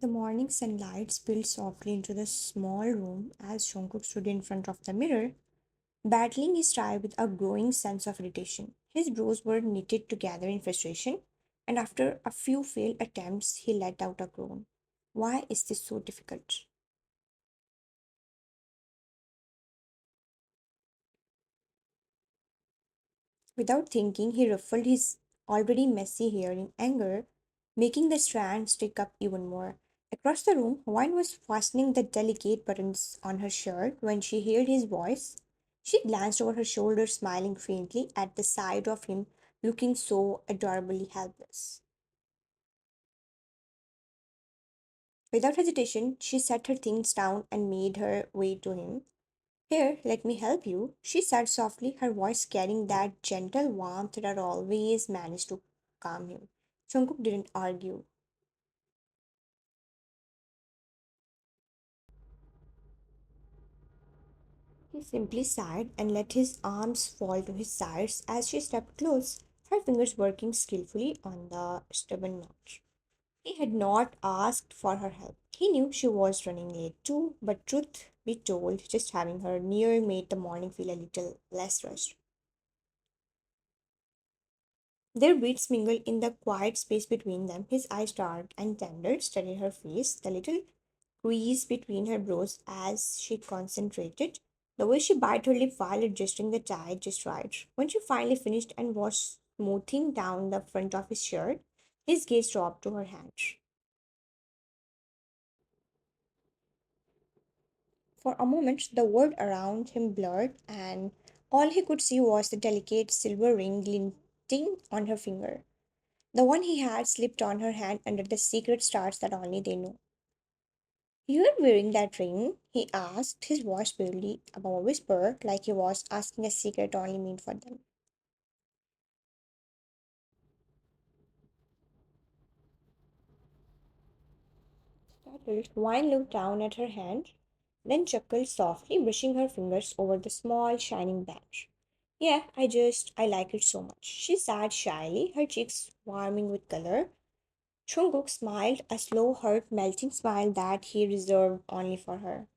The morning sunlight spilled softly into the small room as Jungkook stood in front of the mirror, battling his tie with a growing sense of irritation. His brows were knitted together in frustration, and after a few failed attempts, he let out a groan. Why is this so difficult? Without thinking, he ruffled his already messy hair in anger, making the strand stick up even more. Across the room, Wine was fastening the delicate buttons on her shirt when she heard his voice. She glanced over her shoulder, smiling faintly at the sight of him looking so adorably helpless. Without hesitation, she set her things down and made her way to him. Here, let me help you, she said softly, her voice carrying that gentle warmth that always managed to calm him. Jungkook didn't argue. He simply sighed and let his arms fall to his sides as she stepped close, her fingers working skillfully on the stubborn knot. He had not asked for her help. He knew she was running late too, but truth be told, just having her near made the morning feel a little less rushed. Their beats mingled in the quiet space between them. His eyes dark and tender studied her face, the little crease between her brows as she concentrated, the way she bit her lip while adjusting the tie just right. When she finally finished and was smoothing down the front of his shirt, his gaze dropped to her hand. For a moment, the world around him blurred, and all he could see was the delicate silver ring glinting on her finger, the one he had slipped on her hand under the secret stars that only they knew. "You're wearing that ring?" he asked, his voice barely above a whisper, like he was asking a secret only meant for them. Startled, Wine looked down at her hand, then chuckled softly, brushing her fingers over the small, shining badge. "Yeah, I like it so much." She sighed shyly, her cheeks warming with color. Jungkook smiled, a slow, heart melting smile that he reserved only for her.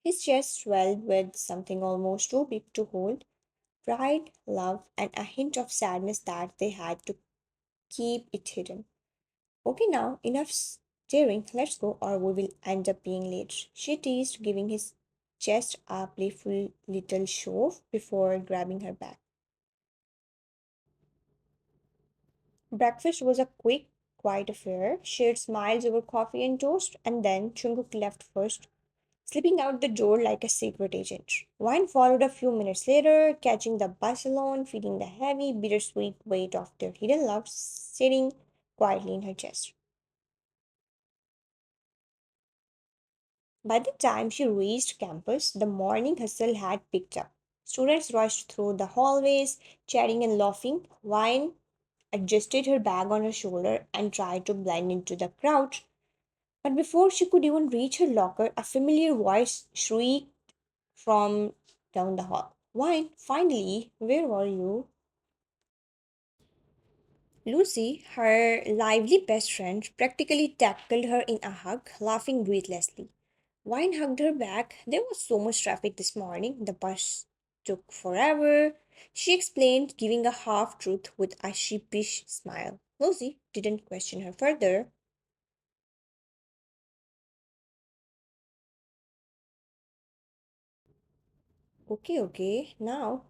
His chest swelled with something almost too big to hold, pride, love, and a hint of sadness that they had to keep it hidden. "Okay, now, enough staring, let's go, or we will end up being late," she teased, giving his chest a playful little shove before grabbing her back. Breakfast was a quick, quiet affair, shared smiles over coffee and toast, and then Chunguk left first, slipping out the door like a secret agent. Wine followed a few minutes later, catching the bus alone, feeling the heavy, bittersweet weight of their hidden love sitting quietly in her chest. By the time she reached campus, the morning hustle had picked up. Students rushed through the hallways, chatting and laughing. Wine adjusted her bag on her shoulder and tried to blend into the crowd. But before she could even reach her locker, a familiar voice shrieked from down the hall. "Wine, finally, where were you?" Lucy, her lively best friend, practically tackled her in a hug, laughing breathlessly. Wine hugged her back. "There was so much traffic this morning. The bus took forever," she explained, giving a half truth with a sheepish smile. Lucy didn't question her further. "Okay, okay, now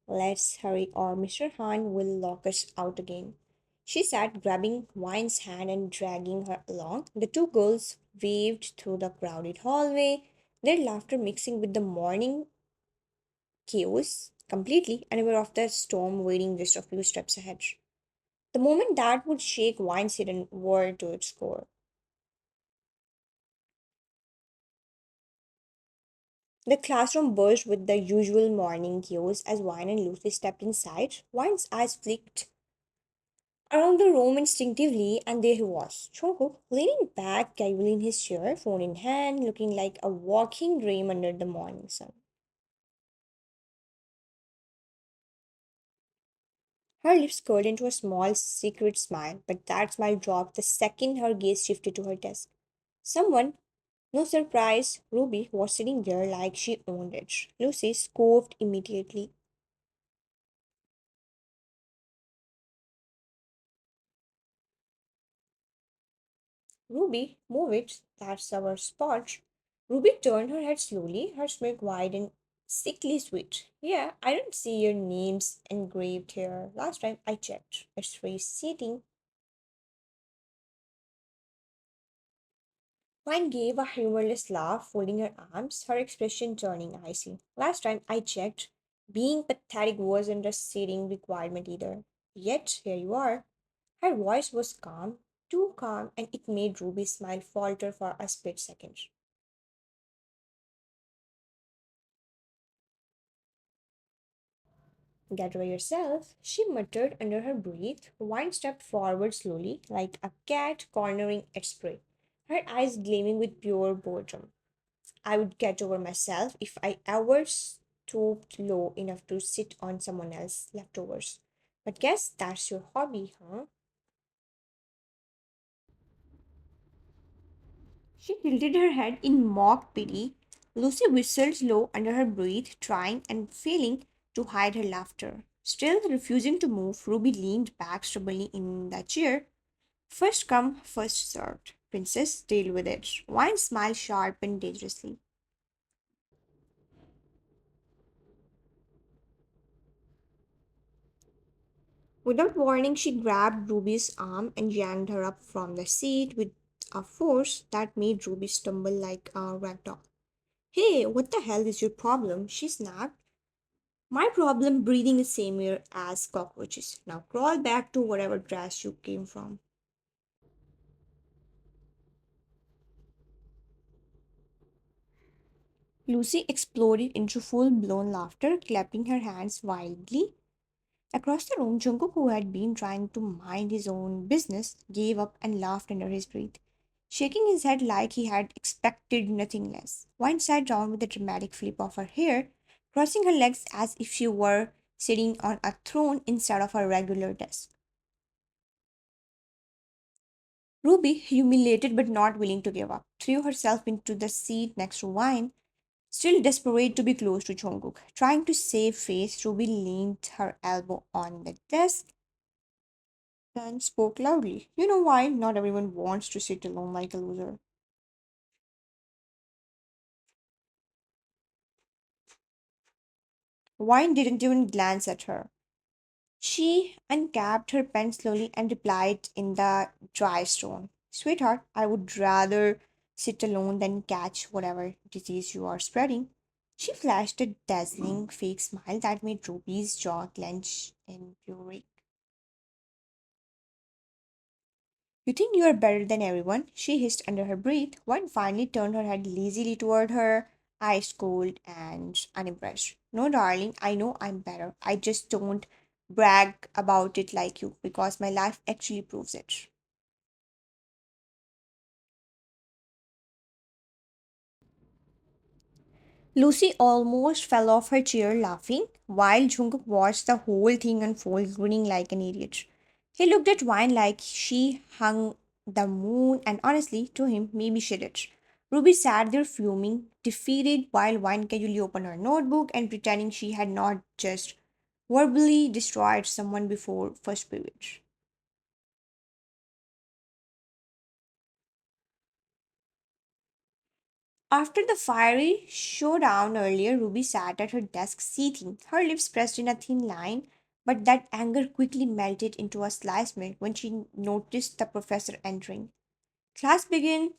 let's hurry or Mr. Han will lock us out again," she said, grabbing Wine's hand and dragging her along. The two girls waved through the crowded hallway, their laughter mixing with the morning chaos, completely unaware of the storm waiting just a few steps ahead. The moment that would shake Wine's hidden world to its core. The classroom burst with the usual morning chaos as Wine and Lucy stepped inside. Wine's eyes flicked around the room instinctively, and there he was, Jungkook, leaning back casually in his chair, phone in hand, looking like a walking dream under the morning sun. Her lips curled into a small, secret smile, but that smile dropped the second her gaze shifted to her desk. Someone, no surprise, Ruby was sitting there like she owned it. Lucy scoffed immediately. Ruby, move it. That's our spot. Ruby turned her head slowly, her smirk wide and sickly sweet. Yeah, I don't see your names engraved here. Last time I checked. It's free seating. Pine gave a humorless laugh, folding her arms, her expression turning icy. Last time I checked, being pathetic wasn't a seating requirement either. Yet, here you are. Her voice was calm, too calm, and it made Ruby's smile falter for a split second. Get over yourself, she muttered under her breath. Wine stepped forward slowly, like a cat cornering its prey, her eyes gleaming with pure boredom. I would get over myself if I ever stooped low enough to sit on someone else's leftovers. But guess that's your hobby, huh? She tilted her head in mock pity. Lucy whistled low under her breath, trying and failing to hide her laughter. Still refusing to move, Ruby leaned back stubbornly in the chair. First come, first served. Princess, deal with it. Wine smiled sharp and dangerously. Without warning, she grabbed Ruby's arm and yanked her up from the seat with a force that made Ruby stumble like a rag doll. Hey, what the hell is your problem? She snapped. My problem breathing the same air as cockroaches. Now crawl back to whatever trash you came from. Lucy exploded into full blown laughter, clapping her hands wildly. Across the room, Jungkook, who had been trying to mind his own business, gave up and laughed under his breath, shaking his head like he had expected nothing less. Wine sat down with a dramatic flip of her hair, crossing her legs as if she were sitting on a throne instead of a regular desk. Ruby, humiliated but not willing to give up, threw herself into the seat next to Wine, still desperate to be close to Jungkook. Trying to save face, Ruby leaned her elbow on the desk and spoke loudly. You know why not everyone wants to sit alone like a loser? Wine didn't even glance at her. She uncapped her pen slowly and replied in the driest tone. Sweetheart, I would rather sit alone than catch whatever disease you are spreading. She flashed a dazzling fake smile that made Ruby's jaw clench in fury. You think you are better than everyone? She hissed under her breath. One finally turned her head lazily toward her, eyes cold and unimpressed. No, darling, I know I'm better. I just don't brag about it like you because my life actually proves it. Lucy almost fell off her chair laughing, while Jungkook watched the whole thing unfold, grinning like an idiot. He looked at Wine like she hung the moon, and honestly, to him, maybe she did. Ruby sat there fuming, defeated, while Wine casually opened her notebook and pretending she had not just verbally destroyed someone before first period. After the fiery showdown earlier, Ruby sat at her desk seething, her lips pressed in a thin line, but that anger quickly melted into a sliced milk when she noticed the professor entering. Class began,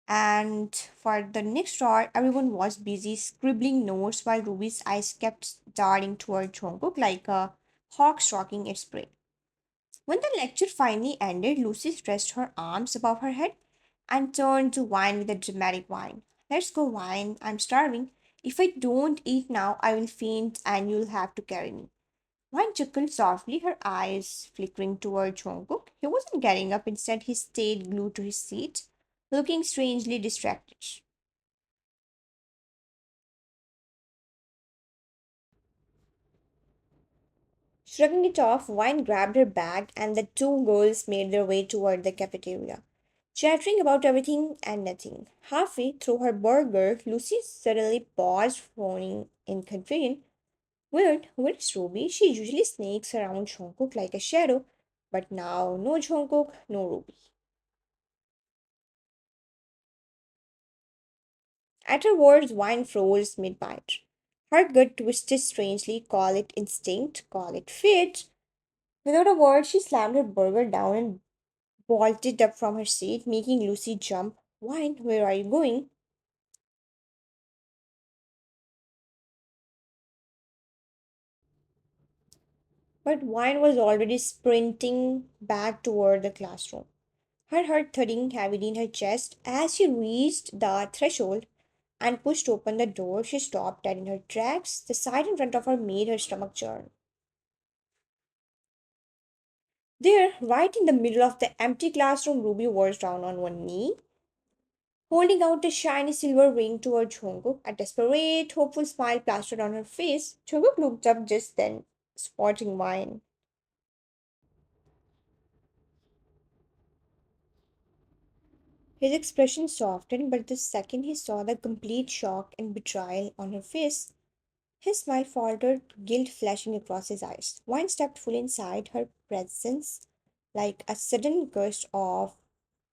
and for the next hour, everyone was busy scribbling notes while Ruby's eyes kept darting toward Jungkook like a hawk stalking its prey. When the lecture finally ended, Lucy stretched her arms above her head and turned to Wine with a dramatic whine. Let's go, Wine. I'm starving. If I don't eat now, I will faint and you'll have to carry me. Wine chuckled softly, her eyes flickering toward Jungkook. He wasn't getting up. Instead, he stayed glued to his seat, looking strangely distracted. Shrugging it off, Wine grabbed her bag and the two girls made their way toward the cafeteria, chattering about everything and nothing. Halfway through her burger, Lucy suddenly paused, frowning in confusion. Weird, where's Ruby? She usually snakes around Jungkook like a shadow, but now no Jungkook, no Ruby. At her words, Wine froze mid-bite. Her gut twisted strangely, call it instinct, call it fate. Without a word, she slammed her burger down and bolted up from her seat, making Lucy jump. Wine, where are you going? But Wine was already sprinting back toward the classroom, her heart thudding heavily in her chest. As she reached the threshold and pushed open the door, she stopped dead in her tracks. The sight in front of her made her stomach churn. There, right in the middle of the empty classroom, Ruby was down on one knee, holding out a shiny silver ring toward Jungkook. A desperate, hopeful smile plastered on her face. Jungkook looked up just then, spotting Wine. His expression softened, but the second he saw the complete shock and betrayal on her face, his smile faltered, guilt flashing across his eyes. Wine stepped fully inside her presence like a sudden gust of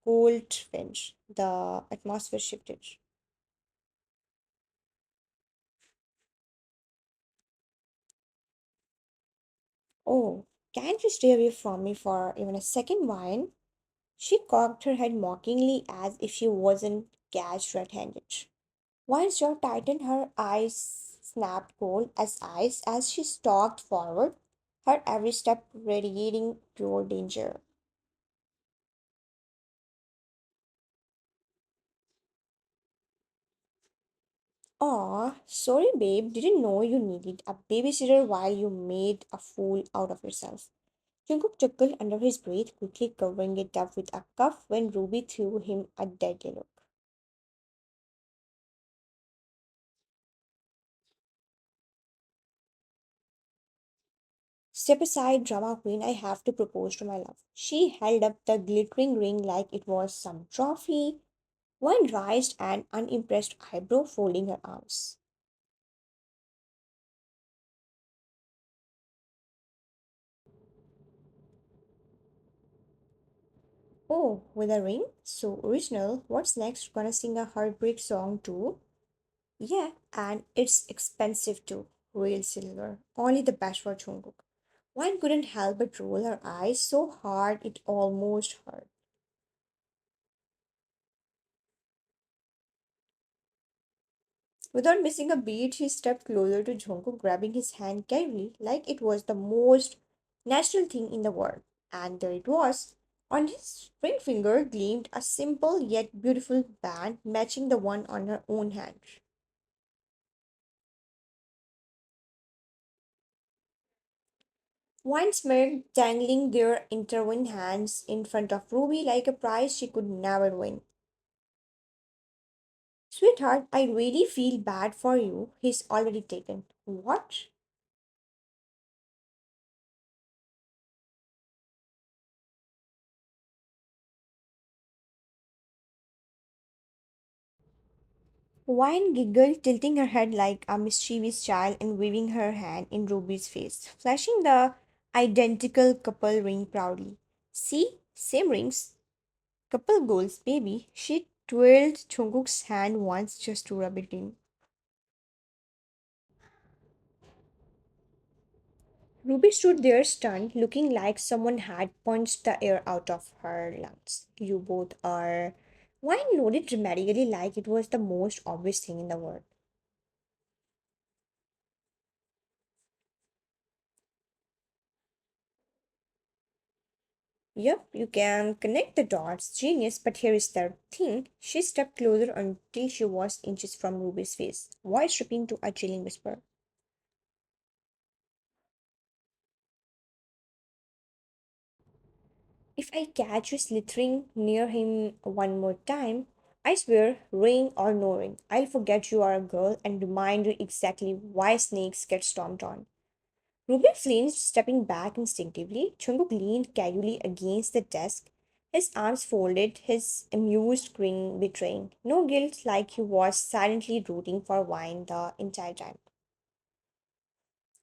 cold wind. The atmosphere shifted. Oh, can't you stay away from me for even a second, Wine? She cocked her head mockingly as if she wasn't catch red-handed. Wine's jaw tightened, her eyes snapped cold as ice as she stalked forward, her every step radiating pure danger. Aw, sorry babe, didn't know you needed a babysitter while you made a fool out of yourself. Jungkook chuckled under his breath, quickly covering it up with a cuff when Ruby threw him a deadly look. Step aside, drama queen, I have to propose to my love. She held up the glittering ring like it was some trophy, one raised an unimpressed eyebrow, folding her arms. Oh, with a ring? So original. What's next? Gonna sing a heartbreak song too? Yeah, and it's expensive too. Real silver. Only the best for Jungkook. One couldn't help but roll her eyes so hard it almost hurt. Without missing a beat, she stepped closer to Jungkook, grabbing his hand carefully, like it was the most natural thing in the world. And there it was. On his ring finger gleamed a simple yet beautiful band, matching the one on her own hand. Wine smirked, dangling their intertwined hands in front of Ruby like a prize she could never win. Sweetheart, I really feel bad for you. He's already taken. What? Wine giggled, tilting her head like a mischievous child and waving her hand in Ruby's face, flashing the identical couple ring proudly. See, same rings, couple goals, baby. She twirled Jungkook's hand once just to rub it in. Ruby stood there stunned, looking like someone had punched the air out of her lungs. You both are. Wine nodded dramatically like it was the most obvious thing in the world. Yep, you can connect the dots. Genius, but here is the thing. She stepped closer until she was inches from Ruby's face, voice ripping to a chilling whisper. If I catch you slithering near him one more time, I swear, ring or no ring, I'll forget you are a girl and remind you exactly why snakes get stomped on. Ruby flinched, stepping back instinctively. Jungkook leaned casually against the desk, his arms folded, his amused grin betraying no guilt, like he was silently rooting for wine the entire time.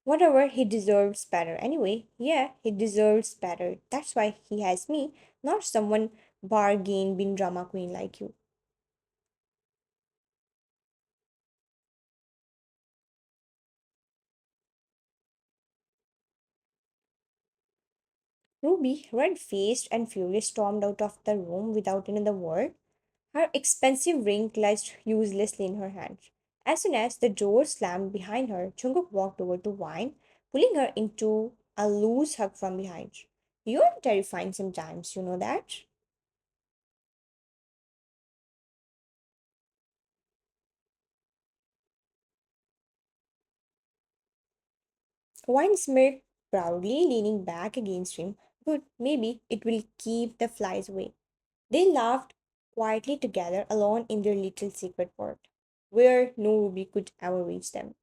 Whatever, he deserves better. Anyway, yeah, he deserves better. That's why he has me, not someone bargain bin drama queen like you. Ruby, red faced and furious, stormed out of the room without another word, her expensive ring clutched uselessly in her hand. As soon as the door slammed behind her, Jungkook walked over to Wine, pulling her into a loose hug from behind. You're terrifying sometimes, you know that? Wine smirked proudly, leaning back against him. Good, maybe it will keep the flies away. They laughed quietly together, alone in their little secret world, where no ruby could ever reach them.